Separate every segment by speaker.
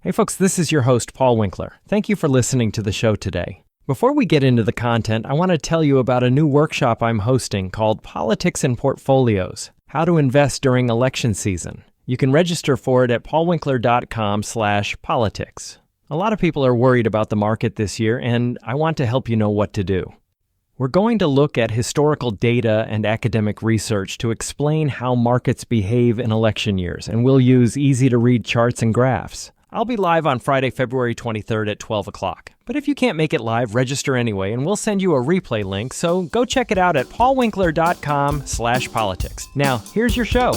Speaker 1: Hey folks, this is your host, Paul Winkler. Thank you for listening to the show today. Before we get into the content, I want to tell you about a new workshop I'm hosting called Politics and Portfolios: How to Invest During Election Season. You can register for it at paulwinkler.com/politics. A lot of people are worried about the market this year, and I want to help you know what to do. We're going to look at historical data and academic research to explain how markets behave in election years, and we'll use easy-to-read charts and graphs. I'll be live on Friday, February 23rd at 12 o'clock. But if you can't make it live, register anyway, and we'll send you a replay link, so go check it out at paulwinkler.com/politics. Now, here's your show.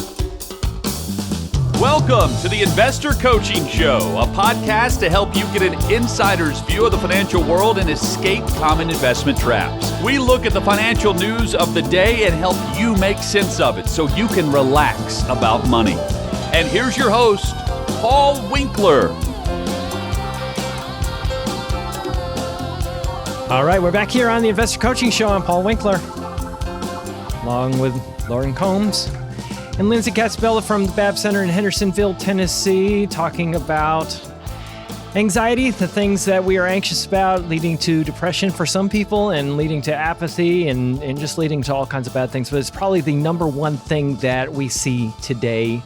Speaker 2: Welcome to the Investor Coaching Show, a podcast to help you get an insider's view of the financial world and escape common investment traps. We look at the financial news of the day and help you make sense of it so you can relax about money. And here's your host, Paul Winkler.
Speaker 1: All right, we're back here on the Investor Coaching Show. I'm Paul Winkler, along with Lauren Combs and Lindsay Katzbella from the Babb Center in Hendersonville, Tennessee, talking about anxiety, the things that we are anxious about, leading to depression for some people and leading to apathy and just leading to all kinds of bad things. But it's probably the number one thing that we see today.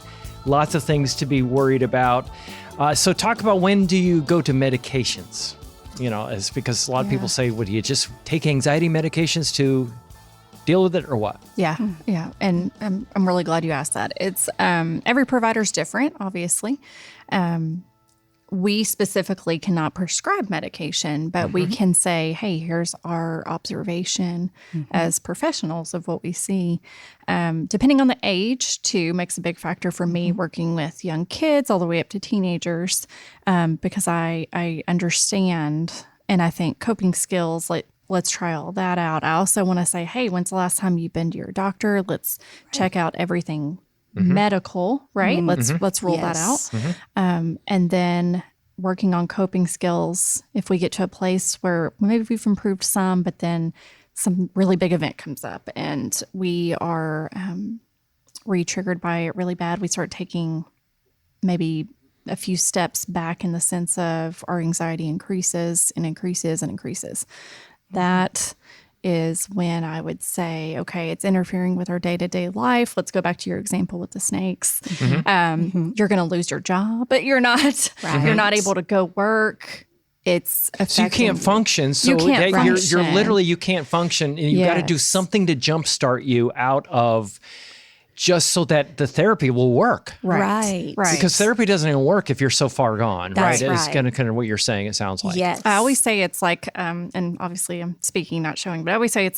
Speaker 1: Lots of things to be worried about. So talk about, when do you go to medications? You know, it's because a lot of people say, well, do you just take anxiety medications to deal with it or what?
Speaker 3: Yeah. And I'm really glad you asked that. It's every provider's different, obviously. We specifically cannot prescribe medication, but we can say, hey, here's our observation as professionals of what we see. Depending on the age, too, makes a big factor for me working with young kids all the way up to teenagers, because I understand, and I think coping skills, like, let's try all that out. I also want to say, hey, when's the last time you've been to your doctor? Let's check out everything medical, right? Let's rule that out. And then working on coping skills, if we get to a place where maybe we've improved some, but then some really big event comes up and we are re-triggered by it really bad, we start taking maybe a few steps back in the sense of our anxiety increases and increases and increases. That is when I would say, okay, it's interfering with our day-to-day life. Let's go back to your example with the snakes. You're going to lose your job, but you're not able to go work. It's affecting.
Speaker 1: So you can't function. So you're literally, you can't function. And you got to do something to jumpstart you out of, just so that the therapy will work.
Speaker 3: Right.
Speaker 1: Because therapy doesn't even work if you're so far gone,
Speaker 4: That's
Speaker 1: right?
Speaker 4: right.
Speaker 1: It's kind of what you're saying, it sounds like.
Speaker 4: Yes.
Speaker 3: I always say it's like, and obviously I'm speaking, not showing, but I always say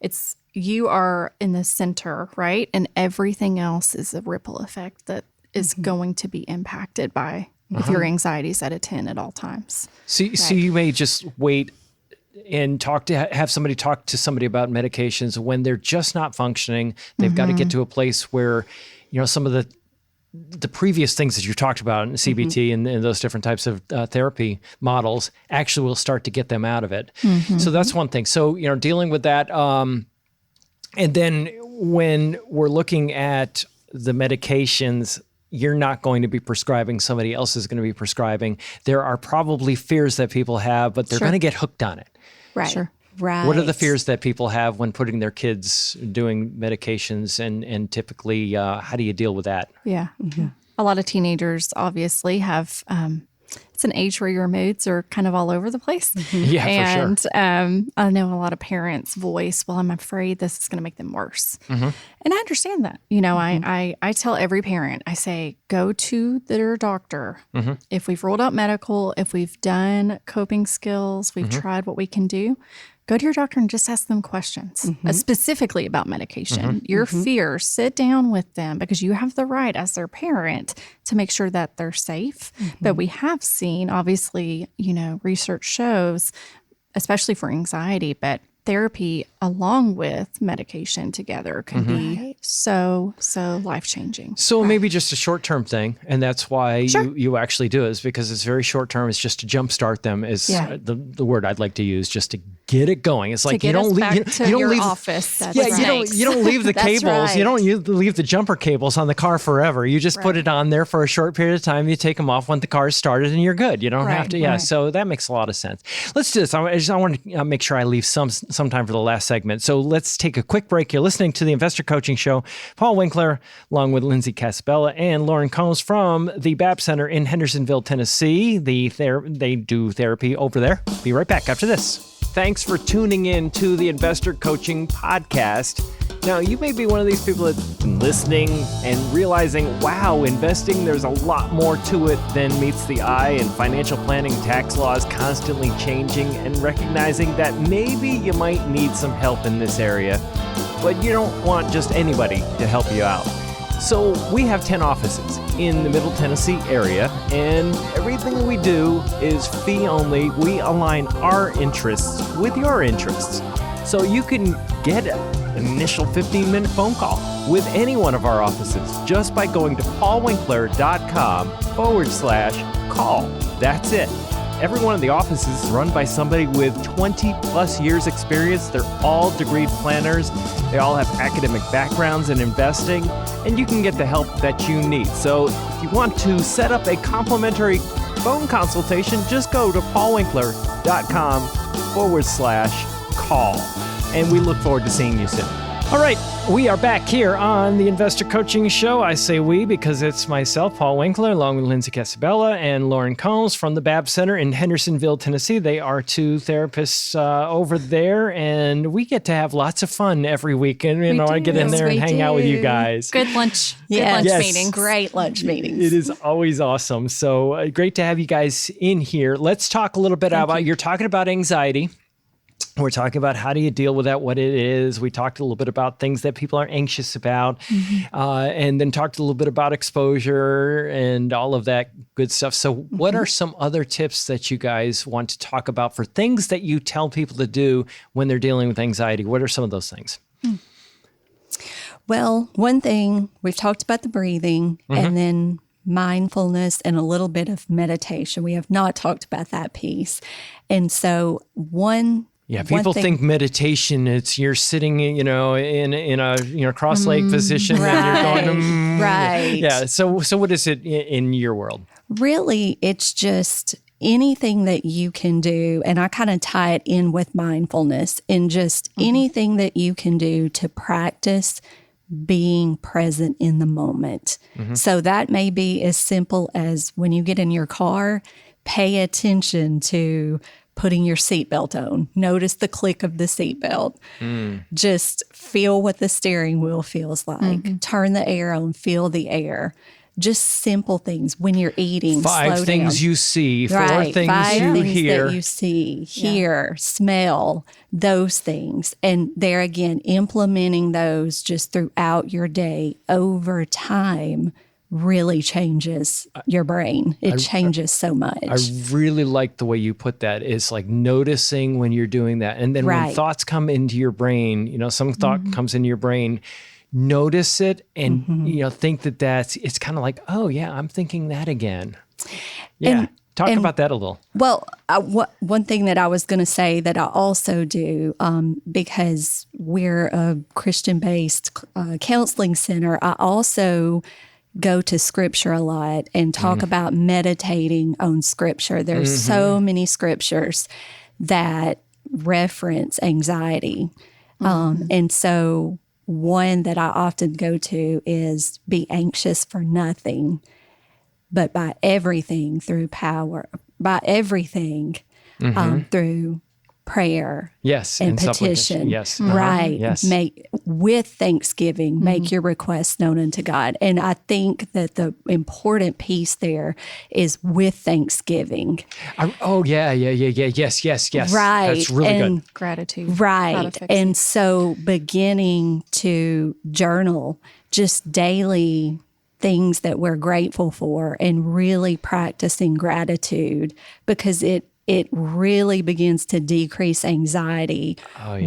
Speaker 3: it's you are in the center, right? And everything else is a ripple effect that is going to be impacted by if your anxiety is at a 10 at all times.
Speaker 1: So you may just wait and have somebody talk to somebody about medications when they're just not functioning. They've got to get to a place where, you know, some of the previous things that you talked about in CBT and those different types of therapy models actually will start to get them out of it. So that's one thing. So, you know, dealing with that. And then when we're looking at the medications, you're not going to be prescribing, somebody else is going to be prescribing. There are probably fears that people have, but they're going to get hooked on it.
Speaker 4: Right.
Speaker 3: Sure.
Speaker 4: Right.
Speaker 1: What are the fears that people have when putting their kids doing medications, and typically, how do you deal with that?
Speaker 3: Yeah. A lot of teenagers obviously have, it's an age where your moods are kind of all over the place.
Speaker 1: Yeah,
Speaker 3: and,
Speaker 1: for sure.
Speaker 3: I know a lot of parents voice, well, I'm afraid this is going to make them worse. And I understand that. You know, I tell every parent, I say, go to their doctor. If we've ruled out medical, if we've done coping skills, we've tried what we can do, go to your doctor and just ask them questions, specifically about medication. Your fears, sit down with them, because you have the right as their parent to make sure that they're safe. But we have seen, obviously, you know, research shows, especially for anxiety, but therapy along with medication together can be so life-changing.
Speaker 1: So maybe just a short-term thing, and that's why you actually do it, is because it's very short-term. It's just to jumpstart them is the word I'd like to use, just to get it going. It's like you don't leave
Speaker 3: office. That's
Speaker 1: you don't leave the cables.
Speaker 3: right.
Speaker 1: You don't leave the jumper cables on the car forever. You just put it on there for a short period of time. You take them off when the car is started, and you're good. You don't have to. Yeah. So that makes a lot of sense. Let's do this. I want to make sure I leave some time for the last segment. So let's take a quick break. You're listening to the Investor Coaching Show. Paul Winkler, along with Lindsay Casabella and Lauren Combs from the BAB Center in Hendersonville, Tennessee. They do therapy over there. Be right back after this. Thanks for tuning in to the Investor Coaching Podcast. Now, you may be one of these people that's been listening and realizing, wow, investing, there's a lot more to it than meets the eye, and financial planning, tax laws constantly changing, and recognizing that maybe you might need some help in this area, but you don't want just anybody to help you out. So we have 10 offices in the Middle Tennessee area, and everything we do is fee only. We align our interests with your interests. So you can get an initial 15-minute phone call with any one of our offices just by going to paulwinkler.com/call. That's it. Every one of the offices is run by somebody with 20 plus years experience. They're all degreed planners. They all have academic backgrounds in investing, and you can get the help that you need. So if you want to set up a complimentary phone consultation, just go to paulwinkler.com/call. And we look forward to seeing you soon. All right, we are back here on the Investor Coaching Show. I say we because it's myself, Paul Winkler, along with Lindsay Casabella and Lauren Combs from the BAB Center in Hendersonville, Tennessee. They are two therapists over there, and we get to have lots of fun every week. And I get in there and hang out with you guys.
Speaker 3: Good lunch. Good lunch meetings.
Speaker 4: Great lunch meetings.
Speaker 1: It is always awesome. So great to have you guys in here. Let's talk a little bit about, you're talking about anxiety. We're talking about how do you deal with that, what it is. We talked a little bit about things that people are anxious about, and then talked a little bit about exposure and all of that good stuff. So what are some other tips that you guys want to talk about for things that you tell people to do when they're dealing with anxiety? What are some of those things?
Speaker 4: Well, one thing, we've talked about the breathing and then mindfulness and a little bit of meditation. We have not talked about that piece. And so people think meditation, it's you're sitting, in a cross-legged position and you're going, right.
Speaker 1: Yeah. So what is it in your world?
Speaker 4: Really, it's just anything that you can do. And I kind of tie it in with mindfulness and just anything that you can do to practice being present in the moment. So that may be as simple as when you get in your car, pay attention to putting your seatbelt on. Notice the click of the seatbelt. Just feel what the steering wheel feels like. Turn the air on, feel the air. Just simple things. When you're eating, slow down.
Speaker 1: 5 things you see, 4 things
Speaker 4: 5
Speaker 1: you
Speaker 4: things
Speaker 1: hear.
Speaker 4: that you see, hear, smell, those things. And there again, implementing those just throughout your day over time really changes your brain. It changes so much.
Speaker 1: I really like the way you put that. It's like noticing when you're doing that. And then when thoughts come into your brain, some thought comes into your brain, notice it and, think it's kind of like, oh yeah, I'm thinking that again. Yeah. Talk about that a little.
Speaker 4: Well, one thing that I was going to say that I also do, because we're a Christian-based counseling center, I also go to scripture a lot and talk about meditating on scripture. There's so many scriptures that reference anxiety. And so one that I often go to is be anxious for nothing, but by everything through prayer, and petition, right?
Speaker 1: Yes.
Speaker 4: Make with thanksgiving, make your requests known unto God. And I think that the important piece there is with thanksgiving.
Speaker 1: Yes.
Speaker 4: Right,
Speaker 1: that's really good.
Speaker 3: Gratitude,
Speaker 4: right? And so beginning to journal just daily things that we're grateful for and really practicing gratitude, because it it really begins to decrease anxiety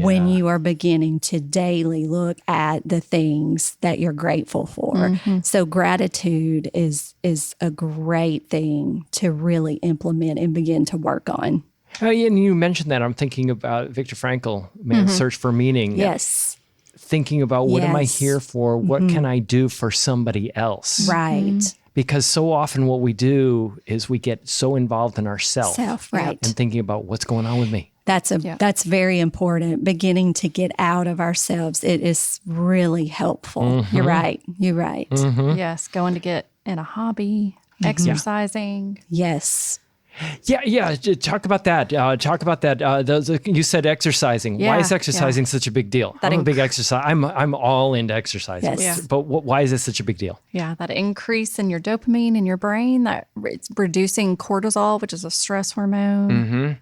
Speaker 4: when you are beginning to daily look at the things that you're grateful for. So gratitude is a great thing to really implement and begin to work on.
Speaker 1: And you mentioned that. I'm thinking about Viktor Frankl, Man's Search for Meaning.
Speaker 4: Yes.
Speaker 1: Thinking about what am I
Speaker 4: Yes.
Speaker 1: here for? What can I do for somebody else?
Speaker 4: Right.
Speaker 1: Because so often what we do is we get so involved in ourselves
Speaker 4: Right.
Speaker 1: and thinking about what's going on with me.
Speaker 4: That's very important. Beginning to get out of ourselves. It is really helpful. You're right. You're right.
Speaker 3: Yes, going to get in a hobby, exercising.
Speaker 4: Yes.
Speaker 1: Yeah. Talk about that. You said exercising. Why
Speaker 3: Yeah,
Speaker 1: is exercising such a big deal? I'm a big exercise. I'm all into exercising.
Speaker 4: Yes. Yeah.
Speaker 1: But why is this such a big deal?
Speaker 3: Yeah, that increase in your dopamine in your brain, that it's reducing cortisol, which is a stress hormone.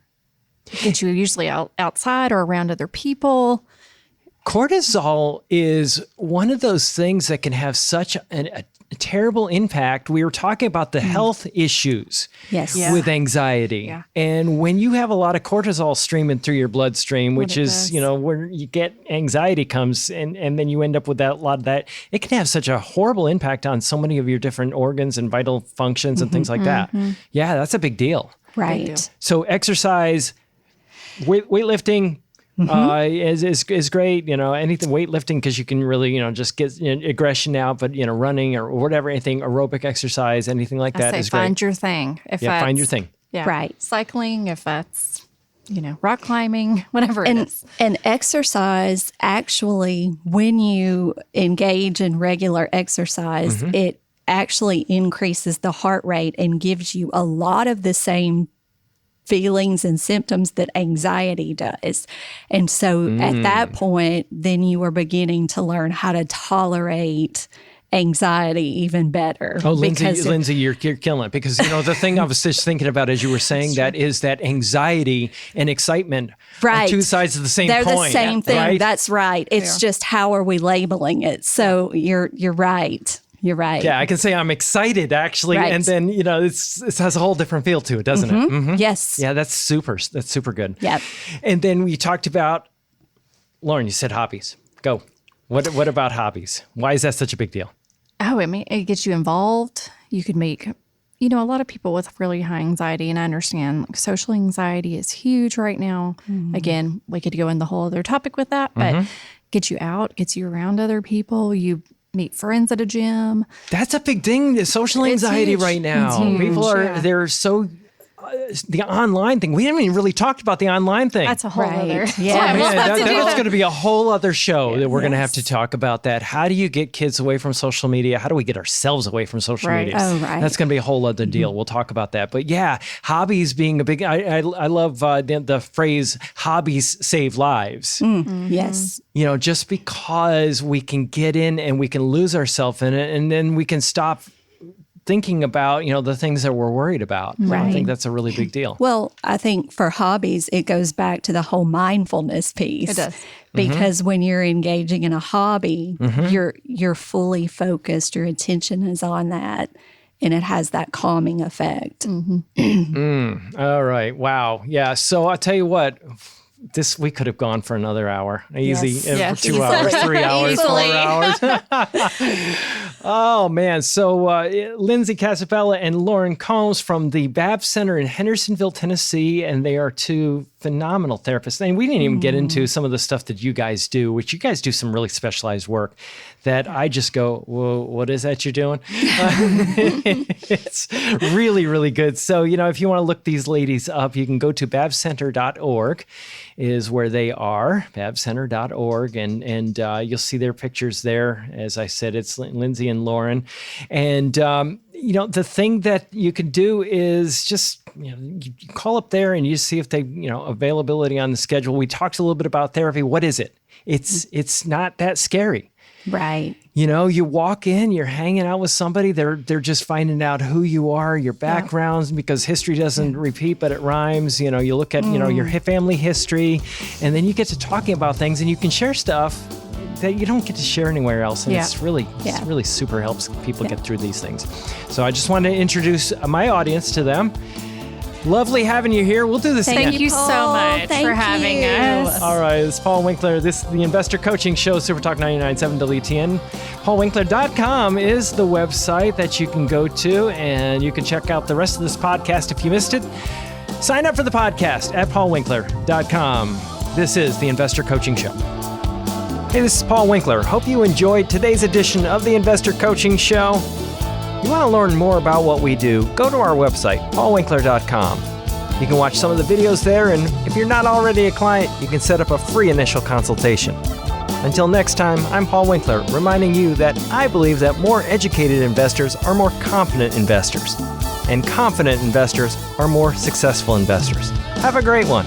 Speaker 3: Get you usually outside or around other people.
Speaker 1: Cortisol is one of those things that can have such a terrible impact. We were talking about the health issues
Speaker 4: Yes.
Speaker 3: Yeah.
Speaker 1: with anxiety.
Speaker 3: Yeah.
Speaker 1: And when you have a lot of cortisol streaming through your bloodstream, which
Speaker 3: it
Speaker 1: is,
Speaker 3: does.
Speaker 1: where you get anxiety comes and then you end up with a lot of that, it can have such a horrible impact on so many of your different organs and vital functions and things like that. Yeah, that's a big deal.
Speaker 4: Right.
Speaker 1: So exercise, weightlifting, is great. Anything weightlifting, because you can really, just get aggression out, but, running or whatever, anything, aerobic exercise, anything like that
Speaker 3: I say
Speaker 1: is great.
Speaker 3: find your thing. If
Speaker 1: Yeah, find
Speaker 3: that's-
Speaker 1: your thing.
Speaker 3: Yeah.
Speaker 4: Right.
Speaker 3: Cycling, if that's, rock climbing, whatever it is.
Speaker 4: And exercise, actually, when you engage in regular exercise, it actually increases the heart rate and gives you a lot of the same feelings and symptoms that anxiety does. And so at that point, then you are beginning to learn how to tolerate anxiety even better.
Speaker 1: Oh,
Speaker 4: Because
Speaker 1: Lindsay, you're killing it, because the thing I was just thinking about as you were saying that is that anxiety and excitement are
Speaker 4: Right.
Speaker 1: two sides of the same
Speaker 4: they're
Speaker 1: coin.
Speaker 4: the same thing.
Speaker 1: right?
Speaker 4: That's right. It's just how are we labeling it? So you're right. You're right.
Speaker 1: Yeah, I can say I'm excited actually,
Speaker 4: Right.
Speaker 1: and then it has a whole different feel to it, doesn't it? Mhm.
Speaker 4: Yes.
Speaker 1: Yeah, that's super. That's super good.
Speaker 4: Yep.
Speaker 1: And then we talked about, Lauren, you said hobbies. Go. What about hobbies? Why is that such a big deal?
Speaker 3: Oh, it gets you involved. You could make, a lot of people with really high anxiety, and I understand social anxiety is huge right now. Again, we could go in the whole other topic with that, but gets you out, gets you around other people. You meet friends at a gym.
Speaker 1: That's a big thing. The social anxiety
Speaker 3: huge.
Speaker 1: right now.
Speaker 3: It's huge,
Speaker 1: People are
Speaker 3: yeah.
Speaker 1: they're so. The online thing. We haven't even really talked about the online thing.
Speaker 3: That's a whole
Speaker 4: Right.
Speaker 3: other.
Speaker 4: Yeah.
Speaker 3: we'll have to do
Speaker 1: That's
Speaker 3: that.
Speaker 1: going to be a whole other show that we're going to have to talk about that. How do you get kids away from social media? How do we get ourselves away from social
Speaker 3: Right.
Speaker 1: media?
Speaker 4: Oh, right.
Speaker 1: That's going to be a whole other deal. We'll talk about that. But yeah, hobbies being a big, I love the phrase hobbies save lives.
Speaker 4: Yes.
Speaker 1: Just because we can get in and we can lose ourselves in it, and then we can stop thinking about, the things that we're worried about. I
Speaker 4: Right.
Speaker 1: think that's a really big deal.
Speaker 4: Well, I think for hobbies, it goes back to the whole mindfulness piece.
Speaker 3: It does.
Speaker 4: Because when you're engaging in a hobby, you're fully focused, your attention is on that, and it has that calming effect.
Speaker 1: All right. Wow. Yeah. So I'll tell you what, we could have gone for another hour. Easy.
Speaker 3: Yes.
Speaker 1: 2 hours, 3 hours, 4
Speaker 3: Easily.
Speaker 1: hours. Oh, man. So Lindsay Casabella and Lauren Combs from the Babs Center in Hendersonville, Tennessee, and they are two phenomenal therapists. And we didn't even get into some of the stuff that you guys do, which you guys do some really specialized work that I just go, whoa, what is that you're doing? It's really, really good. So, if you want to look these ladies up, you can go to babscenter.org is where they are, babscenter.org, and you'll see their pictures there. As I said, it's Lindsay and Lauren. And, the thing that you can do is just, you call up there and you see if they, availability on the schedule. We talked a little bit about therapy. What is it? It's not that scary.
Speaker 4: Right.
Speaker 1: You walk in, you're hanging out with somebody, they're just finding out who you are, your backgrounds, because history doesn't repeat, but it rhymes. You look at, your family history, and then you get to talking about things, and you can share stuff that you don't get to share anywhere else. And it's really super helps people get through these things. So I just wanted to introduce my audience to them. Lovely having you here. We'll do this again.
Speaker 3: Thank you so much
Speaker 4: Thank
Speaker 3: for having
Speaker 4: you.
Speaker 3: us.
Speaker 1: All right, it's Paul Winkler. This is the Investor Coaching Show, Super Talk 99.7 WTN. PaulWinkler.com is the website that you can go to, and you can check out the rest of this podcast if you missed it. Sign up for the podcast at PaulWinkler.com. This is the Investor Coaching Show. Hey, this is Paul Winkler. Hope you enjoyed today's edition of the Investor Coaching Show. You want to learn more about what we do, go to our website, paulwinkler.com. You can watch some of the videos there, and if you're not already a client, you can set up a free initial consultation. Until next time, I'm Paul Winkler, reminding you that I believe that more educated investors are more confident investors, and confident investors are more successful investors. Have a great one.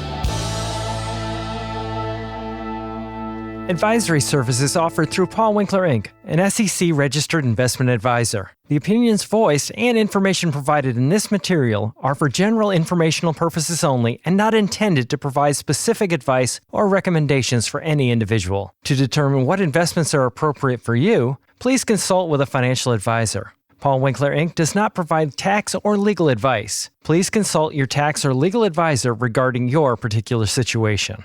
Speaker 1: Advisory services offered through Paul Winkler, Inc., an SEC-registered investment advisor. The opinions voiced and information provided in this material are for general informational purposes only and not intended to provide specific advice or recommendations for any individual. To determine what investments are appropriate for you, please consult with a financial advisor. Paul Winkler, Inc. does not provide tax or legal advice. Please consult your tax or legal advisor regarding your particular situation.